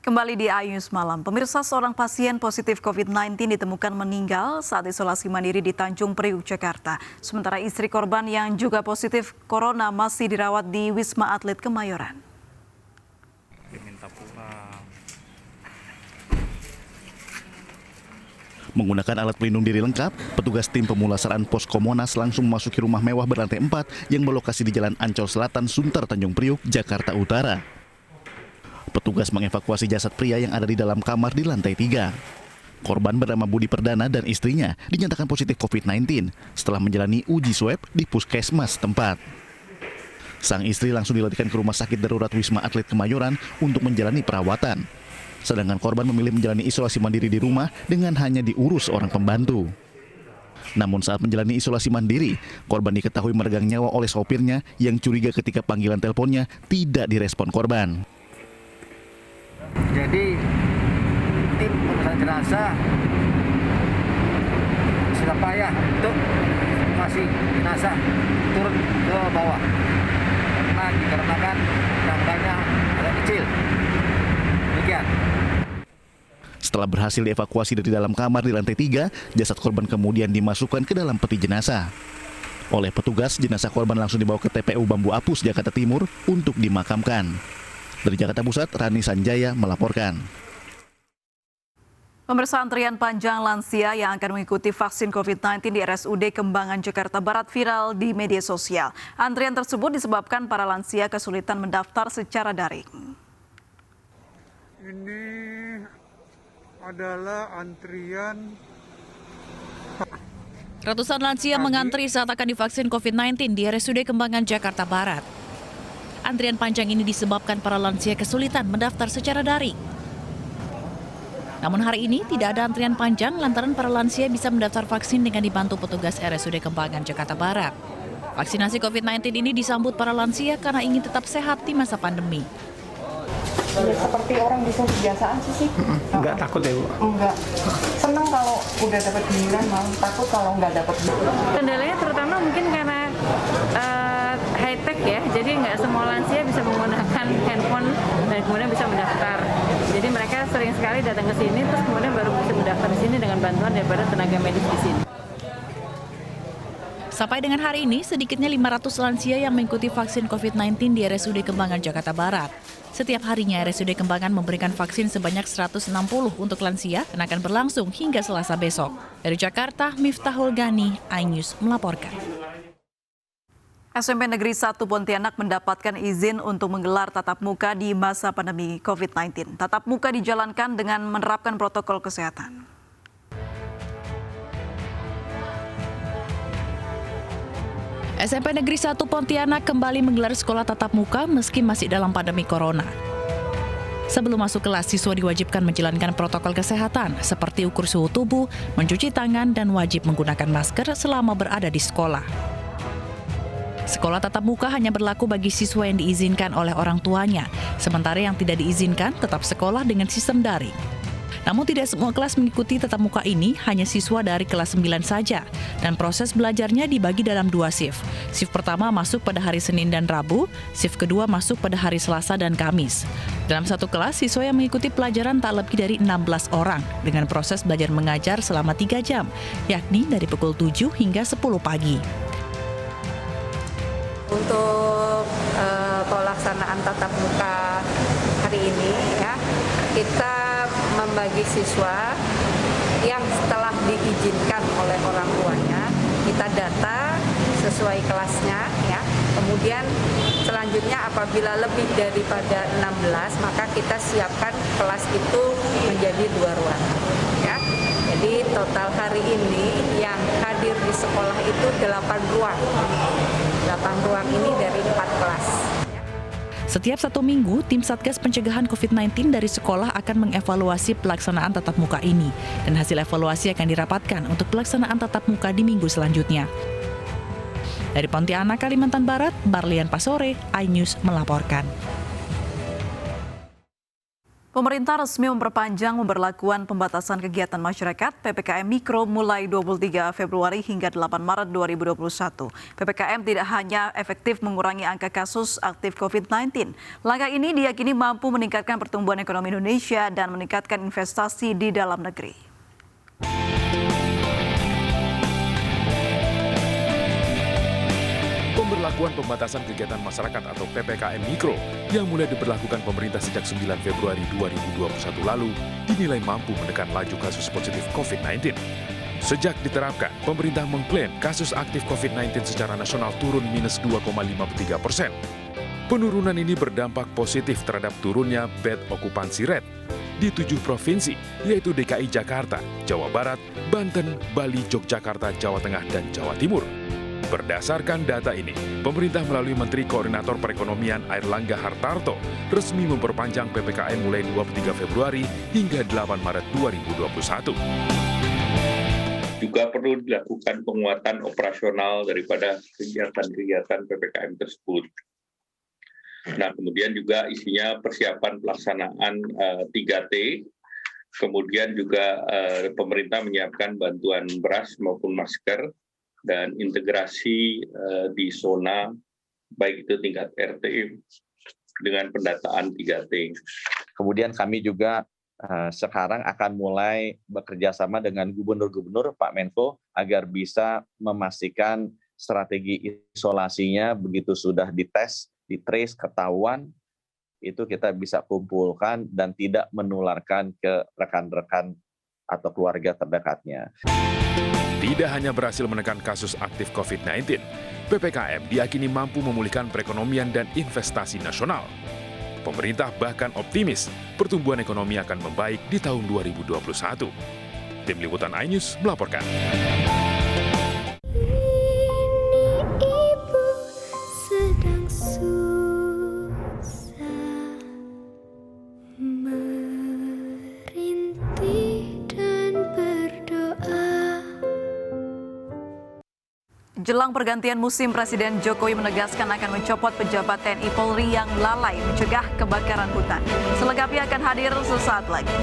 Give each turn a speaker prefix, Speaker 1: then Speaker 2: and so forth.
Speaker 1: Kembali di iNews Malam, pemirsa, seorang pasien positif COVID-19 ditemukan meninggal saat isolasi mandiri di Tanjung Priuk, Jakarta. Sementara istri korban yang juga positif corona masih dirawat di Wisma Atlet Kemayoran.
Speaker 2: Menggunakan alat pelindung diri lengkap, petugas tim pemulasaraan Posko Monas langsung memasuki rumah mewah berlantai 4 yang berlokasi di Jalan Ancol Selatan, Sunter, Tanjung Priuk, Jakarta Utara. Petugas mengevakuasi jasad pria yang ada di dalam kamar di lantai 3. Korban bernama Budi Perdana dan istrinya dinyatakan positif COVID-19 setelah menjalani uji swab di puskesmas tempat. Sang istri langsung dilarikan ke Rumah Sakit Darurat Wisma Atlet Kemayoran untuk menjalani perawatan. Sedangkan korban memilih menjalani isolasi mandiri di rumah dengan hanya diurus orang pembantu. Namun saat menjalani isolasi mandiri, korban diketahui meregang nyawa oleh sopirnya yang curiga ketika panggilan teleponnya tidak direspon korban.
Speaker 3: Jadi tim pemeriksaan jenazah sudah payah untuk masih jenazah turun ke bawah karena dikarenakan rangkanya agak kecil. Demikian.
Speaker 2: Setelah berhasil dievakuasi dari dalam kamar di lantai 3, jasad korban kemudian dimasukkan ke dalam peti jenazah. Oleh petugas, jenazah korban langsung dibawa ke TPU Bambu Apus, Jakarta Timur untuk dimakamkan. Dari Jakarta Pusat, Rani Sanjaya melaporkan.
Speaker 1: Pemirsa, antrian panjang lansia yang akan mengikuti vaksin COVID-19 di RSUD Kembangan, Jakarta Barat viral di media sosial. Antrian tersebut disebabkan para lansia kesulitan mendaftar secara daring.
Speaker 4: Ini adalah antrian.
Speaker 5: Ratusan lansia mengantri saat akan divaksin COVID-19 di RSUD Kembangan, Jakarta Barat. Antrian panjang ini disebabkan para lansia kesulitan mendaftar secara daring. Namun hari ini tidak ada antrian panjang lantaran para lansia bisa mendaftar vaksin dengan dibantu petugas RSUD Kembangan, Jakarta Barat. Vaksinasi COVID-19 ini disambut para lansia karena ingin tetap sehat di masa pandemi.
Speaker 6: Ya, seperti orang bisa kebiasaan sih.
Speaker 7: Enggak takut ya, Bu?
Speaker 6: Enggak. Senang kalau udah dapat giliran, malah takut kalau nggak dapat.
Speaker 8: Kendalanya terutama mungkin karena high-tech ya, jadi nggak semua lansia bisa menggunakan handphone dan kemudian bisa mendaftar. Jadi mereka sering sekali datang ke sini, terus kemudian baru bisa mendaftar di sini dengan bantuan daripada tenaga medis di sini.
Speaker 5: Sampai dengan hari ini, sedikitnya 500 lansia yang mengikuti vaksin COVID-19 di RSUD Kembangan, Jakarta Barat. Setiap harinya RSUD Kembangan memberikan vaksin sebanyak 160 untuk lansia dan akan berlangsung hingga Selasa besok. Dari Jakarta, Miftahul Gani, iNews melaporkan.
Speaker 1: SMP Negeri 1 Pontianak mendapatkan izin untuk menggelar tatap muka di masa pandemi COVID-19. Tatap muka dijalankan dengan menerapkan protokol kesehatan.
Speaker 5: SMP Negeri 1 Pontianak kembali menggelar sekolah tatap muka meski masih dalam pandemi corona. Sebelum masuk kelas, siswa diwajibkan menjalankan protokol kesehatan seperti ukur suhu tubuh, mencuci tangan, dan wajib menggunakan masker selama berada di sekolah. Sekolah tatap muka hanya berlaku bagi siswa yang diizinkan oleh orang tuanya, sementara yang tidak diizinkan tetap sekolah dengan sistem daring. Namun tidak semua kelas mengikuti tatap muka ini, hanya siswa dari kelas 9 saja. Dan proses belajarnya dibagi dalam 2 shift. Shift pertama masuk pada hari Senin dan Rabu, shift kedua masuk pada hari Selasa dan Kamis. Dalam satu kelas, siswa yang mengikuti pelajaran tak lebih dari 16 orang, dengan proses belajar mengajar selama 3 jam, yakni dari pukul 7 hingga 10 pagi.
Speaker 9: Untuk pelaksanaan tatap muka hari ini ya, kita membagi siswa yang setelah diizinkan oleh orang tuanya, kita data sesuai kelasnya ya. Kemudian selanjutnya apabila lebih daripada 16, maka kita siapkan kelas itu menjadi 2 ruangan ya. Jadi total hari ini yang hadir di sekolah itu 8 ruang. 8 ruang ini dari 4 kelas.
Speaker 5: Setiap 1 minggu, tim Satgas Pencegahan COVID-19 dari sekolah akan mengevaluasi pelaksanaan tatap muka ini. Dan hasil evaluasi akan dirapatkan untuk pelaksanaan tatap muka di minggu selanjutnya. Dari Pontianak, Kalimantan Barat, Barlian Pasore, iNews melaporkan.
Speaker 1: Pemerintah resmi memperpanjang pemberlakuan pembatasan kegiatan masyarakat PPKM Mikro mulai 23 Februari hingga 8 Maret 2021. PPKM tidak hanya efektif mengurangi angka kasus aktif COVID-19. Langkah ini diyakini mampu meningkatkan pertumbuhan ekonomi Indonesia dan meningkatkan investasi di dalam negeri.
Speaker 4: Pemberlakuan pembatasan kegiatan masyarakat atau PPKM Mikro yang mulai diberlakukan pemerintah sejak 9 Februari 2021 lalu dinilai mampu menekan laju kasus positif COVID-19. Sejak diterapkan, pemerintah mengklaim kasus aktif COVID-19 secara nasional turun minus 2,53%. Penurunan ini berdampak positif terhadap turunnya bed occupancy rate di 7 provinsi, yaitu DKI Jakarta, Jawa Barat, Banten, Bali, Yogyakarta, Jawa Tengah, dan Jawa Timur. Berdasarkan data ini, pemerintah melalui Menteri Koordinator Perekonomian Airlangga Hartarto resmi memperpanjang PPKM mulai 23 Februari hingga 8 Maret 2021.
Speaker 7: Juga perlu dilakukan penguatan operasional daripada kegiatan-kegiatan PPKM tersebut. Nah, kemudian juga isinya persiapan pelaksanaan 3T, kemudian juga pemerintah menyiapkan bantuan beras maupun masker, dan integrasi di zona, baik itu tingkat RT dengan pendataan 3T.
Speaker 10: Kemudian kami juga sekarang akan mulai bekerja sama dengan gubernur-gubernur, Pak Menko, agar bisa memastikan strategi isolasinya begitu sudah dites, ditrace, ketahuan, itu kita bisa kumpulkan dan tidak menularkan ke rekan-rekan atau keluarga terdekatnya.
Speaker 4: Tidak hanya berhasil menekan kasus aktif COVID-19, PPKM diyakini mampu memulihkan perekonomian dan investasi nasional. Pemerintah bahkan optimis pertumbuhan ekonomi akan membaik di tahun 2021. Tim Liputan iNews melaporkan.
Speaker 1: Jelang pergantian musim, Presiden Jokowi menegaskan akan mencopot pejabat TNI Polri yang lalai mencegah kebakaran hutan. Selengkapnya akan hadir sesaat lagi.